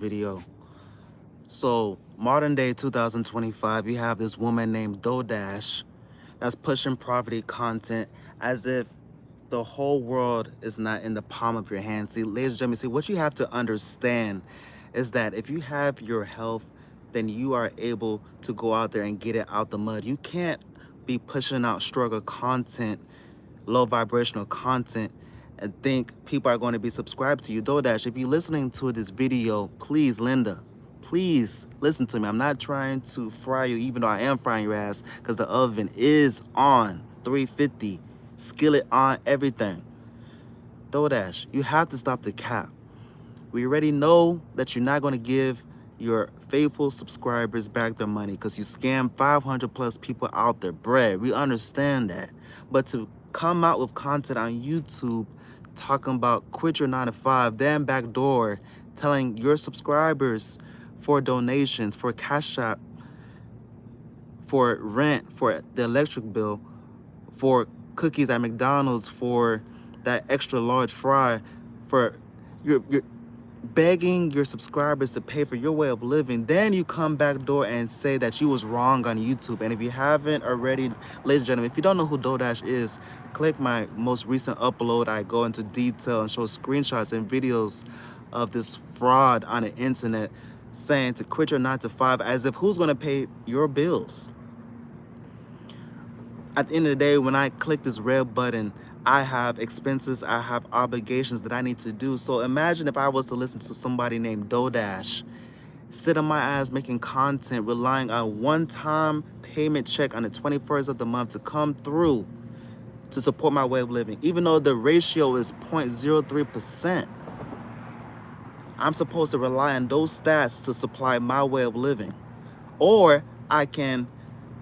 video. So, modern day 2025, you have this woman named doughdash that's pushing poverty content as if the whole world is not in the palm of your hand. See, ladies and gentlemen, see, what you have to understand is that if you have your health, then you are able to go out there and get it out the mud. You can't be pushing out struggle content, low vibrational content, and think people are going to be subscribed to you. doughdash, if you're listening to this video, please, Linda, please listen to me. I'm not trying to fry you, even though I am frying your ass, because the oven is on 350, skillet on, everything. doughdash, you have to stop the cap. We already know that you're not going to give your faithful subscribers back their money because you scam 500 plus people out their bread. We understand that. But to come out with content on YouTube talking about quit your 9 to 5, then backdoor telling your subscribers for donations, for cash app, for rent, for the electric bill, for cookies at McDonald's, for that extra large fry, for your begging your subscribers to pay for your way of living, then you come back door and say that you was wrong on YouTube. And if you haven't already, ladies and gentlemen, if you don't know who doughdash is, click my most recent upload. I go into detail and show screenshots and videos of this fraud on the internet saying to quit your 9 to 5, as if who's going to pay your bills. At the end of the day, when I click this red button, I have expenses, I have obligations that I need to do. So imagine if I was to listen to somebody named doughdash, sit on my ass making content, relying on one-time payment check on the 21st of the month to come through to support my way of living. Even though the ratio is 0.03%, I'm supposed to rely on those stats to supply my way of living. Or I can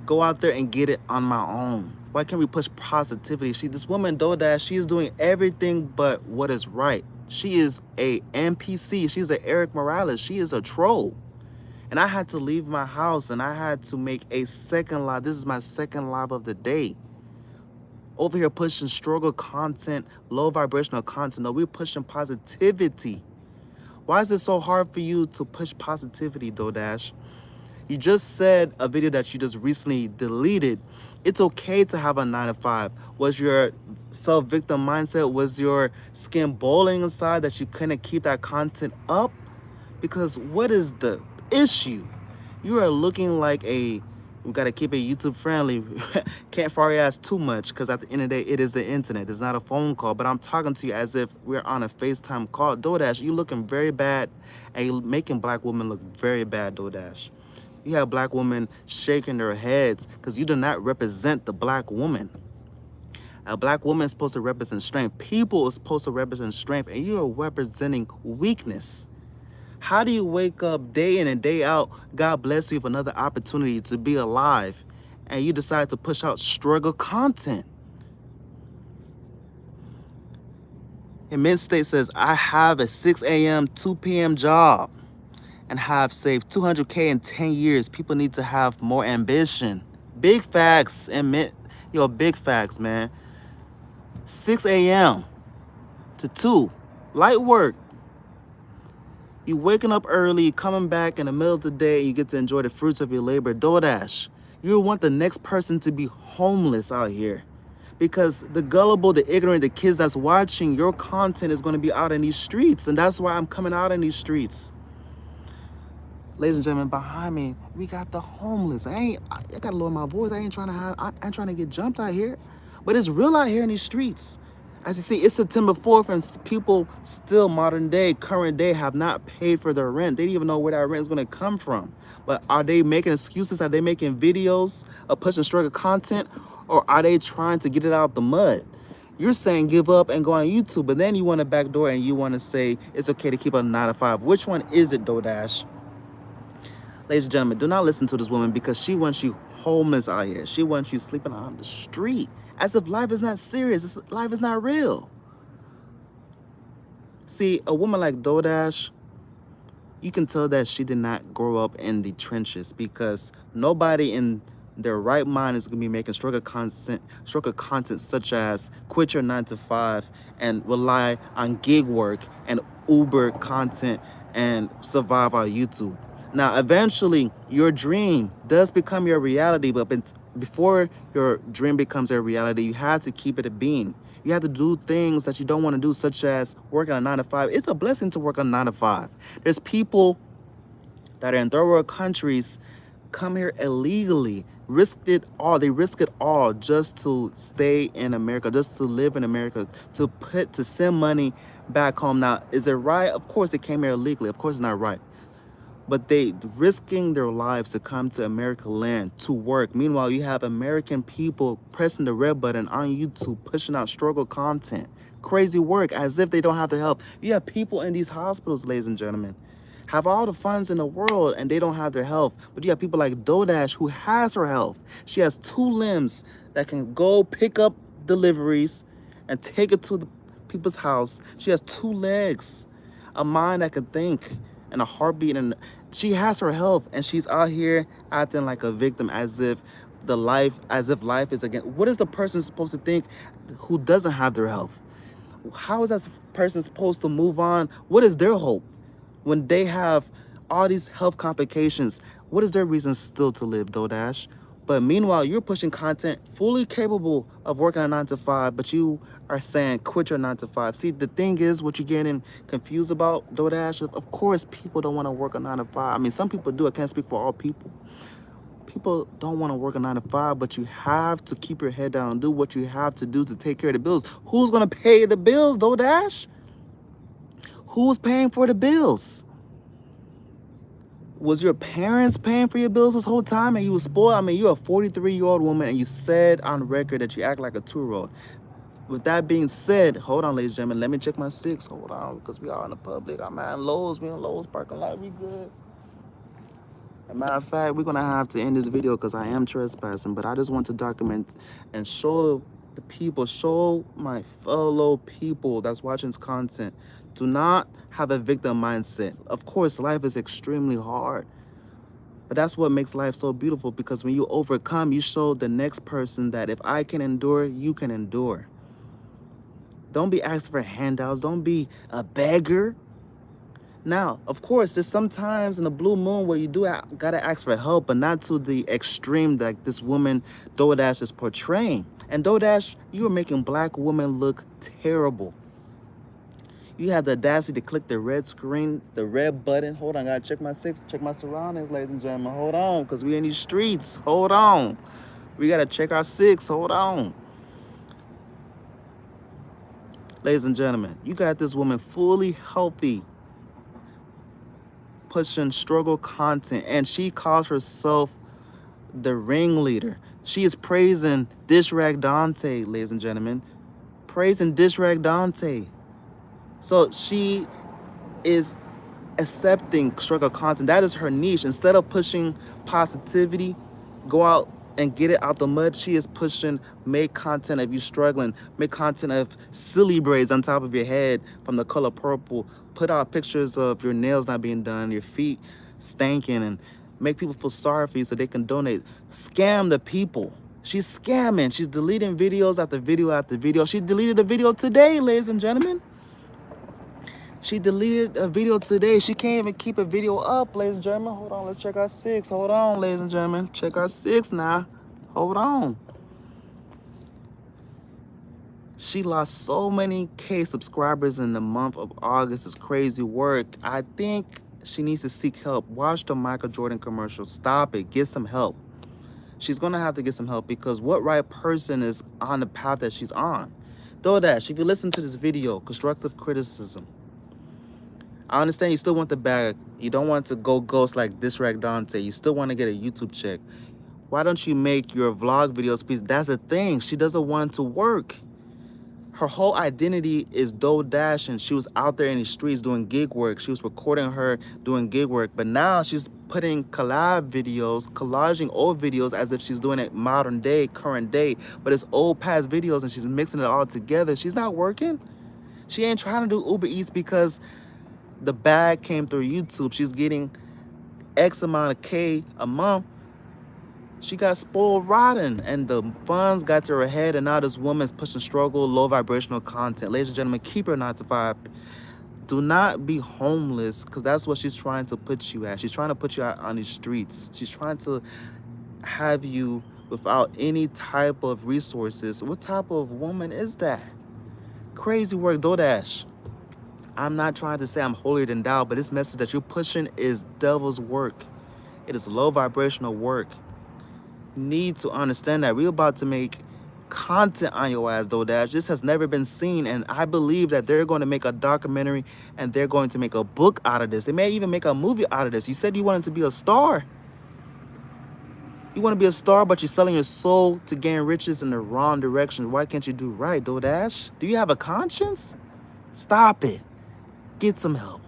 go out there and get it on my own. Why can't we push positivity? See, this woman doughdash, she is doing everything but what is right. She is a NPC. She's a Eric Morales. She is a troll. And I had to leave my house and I had to make a second live. This is my second live of the day. Over here pushing struggle content, low vibrational content. No, we're pushing positivity. Why is it so hard for you to push positivity, doughdash? You just said a video that you just recently deleted. It's okay to have a 9 to 5. Was your self-victim mindset, was your skin boiling inside that you couldn't keep that content up? Because what is the issue? You are looking like we gotta keep it YouTube friendly. Can't fire your ass too much because at the end of the day, it is the internet. It's not a phone call, but I'm talking to you as if we're on a FaceTime call. doughdash, you looking very bad and you making black women look very bad, doughdash. You have black women shaking their heads because you do not represent the black woman. A black woman is supposed to represent strength. People are supposed to represent strength, and you are representing weakness. How do you wake up day in and day out, God bless you with another opportunity to be alive, and you decide to push out struggle content? And Mint State says, I have a 6 a.m., 2 p.m. job and have saved 200K in 10 years. People need to have more ambition. Big facts, and big facts, man. 6 a.m. to 2, light work. You waking up early, coming back in the middle of the day, and you get to enjoy the fruits of your labor. doughdash, you want the next person to be homeless out here. Because the gullible, the ignorant, the kids that's watching your content is going to be out in these streets. And that's why I'm coming out in these streets. Ladies and gentlemen, behind me, we got the homeless. I gotta lower my voice. I ain't trying to get jumped out here. But it's real out here in these streets. As you see, it's September 4th and people still modern day, current day, have not paid for their rent. They don't even know where that rent is gonna come from. But are they making excuses? Are they making videos of pushing struggle content? Or are they trying to get it out of the mud? You're saying give up and go on YouTube, but then you want to backdoor and you want to say it's okay to keep a 9 to 5. Which one is it, doughdash? Ladies and gentlemen, do not listen to this woman because she wants you homeless out here. She wants you sleeping on the street as if life is not serious. Life is not real. See, a woman like doughdash, you can tell that she did not grow up in the trenches because nobody in their right mind is going to be making struggle content such as quit your 9 to 5 and rely on gig work and Uber content and survive on YouTube. Now, eventually, your dream does become your reality, but before your dream becomes a reality, you have to keep it a being. You have to do things that you don't want to do, such as working a 9 to 5. It's a blessing to work a 9 to 5. There's people that are in third world countries come here illegally, risked it all. They risk it all just to stay in America, just to live in America, to send money back home. Now, is it right? Of course, they came here illegally. Of course, it's not right. But they risking their lives to come to America land to work. Meanwhile, you have American people pressing the red button on YouTube, pushing out struggle content, crazy work, as if they don't have the help. You have people in these hospitals, ladies and gentlemen, have all the funds in the world and they don't have their health. But you have people like doughdash who has her health. She has 2 limbs that can go pick up deliveries and take it to the people's house. She has 2 legs, a mind that can think, and a heartbeat, and she has her health, and she's out here acting like a victim, as if life is again. What is the person supposed to think who doesn't have their health? How is that person supposed to move on? What is their hope when they have all these health complications? What is their reason still to live, doughdash? But meanwhile, you're pushing content fully capable of working a 9 to 5, but you are saying quit your 9 to 5. See, the thing is, what you're getting confused about, doughdash, of course, people don't want to work a 9 to 5. I mean, some people do. I can't speak for all people. People don't want to work a 9 to 5, but you have to keep your head down and do what you have to do to take care of the bills. Who's going to pay the bills, doughdash? Who's paying for the bills? Was your parents paying for your bills this whole time and you were spoiled? I mean, you're a 43-year-old woman and you said on record that you act like a 2-year-old. With that being said, hold on, ladies and gentlemen, let me check my 6. Hold on, because we are in the public. I'm at Lowe's. We in Lowe's parking lot. We good. As a matter of fact, we're going to have to end this video because I am trespassing, but I just want to document and show the people, show my fellow people that's watching this content. Do not have a victim mindset. Of course, life is extremely hard, but that's what makes life so beautiful, because when you overcome, you show the next person that if I can endure, you can endure. Don't be asking for handouts. Don't be a beggar. Now, of course, there's sometimes in the blue moon where you do gotta ask for help, but not to the extreme that this woman, doughdash, is portraying. And doughdash, you are making black women look terrible. You have the audacity to click the red screen, the red button. Hold on, I gotta check my 6, check my surroundings, ladies and gentlemen. Hold on, because we in these streets. Hold on. We gotta check our 6. Hold on. Ladies and gentlemen, you got this woman fully healthy, pushing struggle content, and she calls herself the ringleader. She is praising Dish Rag Dante, ladies and gentlemen. Praising Dish Rag Dante. So she is accepting struggle content. That is her niche. Instead of pushing positivity, go out and get it out the mud, she is pushing, make content of you struggling, make content of silly braids on top of your head from the color purple, put out pictures of your nails not being done, your feet stanking, and make people feel sorry for you so they can donate. Scam the people. She's scamming. She's deleting videos after video after video. She deleted a video today, ladies and gentlemen. She deleted a video today. She can't even keep a video up, ladies and gentlemen. Hold on, let's check our 6. Hold on, ladies and gentlemen. Check our 6 now. Hold on. She lost so many K subscribers in the month of August. It's crazy work. I think she needs to seek help. Watch the Michael Jordan commercial. Stop it. Get some help. She's going to have to get some help, because what right person is on the path that she's on? doughdash, if you listen to this video, constructive criticism, I understand you still want the bag. You don't want to go ghost like Dish Rag Dante. You still want to get a YouTube check. Why don't you make your vlog videos, please? That's the thing. She doesn't want to work. Her whole identity is doughdash, and she was out there in the streets doing gig work. She was recording her doing gig work, but now she's putting collab videos, collaging old videos as if she's doing it modern day, current day, but it's old past videos, and she's mixing it all together. She's not working. She ain't trying to do Uber Eats because the bag came through YouTube. She's getting X amount of K a month. She got spoiled rotten, and the funds got to her head, and now this woman's pushing struggle, low vibrational content. Ladies and gentlemen, keep her 9 to 5. Do not be homeless, because that's what she's trying to put you at. She's trying to put you out on these streets. She's trying to have you without any type of resources. What type of woman is that? Crazy work, DoorDash. I'm not trying to say I'm holier than thou, but this message that you're pushing is devil's work. It is low vibrational work. You need to understand that we're about to make content on your ass, DoorDash. This has never been seen, and I believe that they're going to make a documentary and they're going to make a book out of this. They may even make a movie out of this. You said you wanted to be a star. You want to be a star, but you're selling your soul to gain riches in the wrong direction. Why can't you do right, DoorDash? Do you have a conscience? Stop it. Get some help.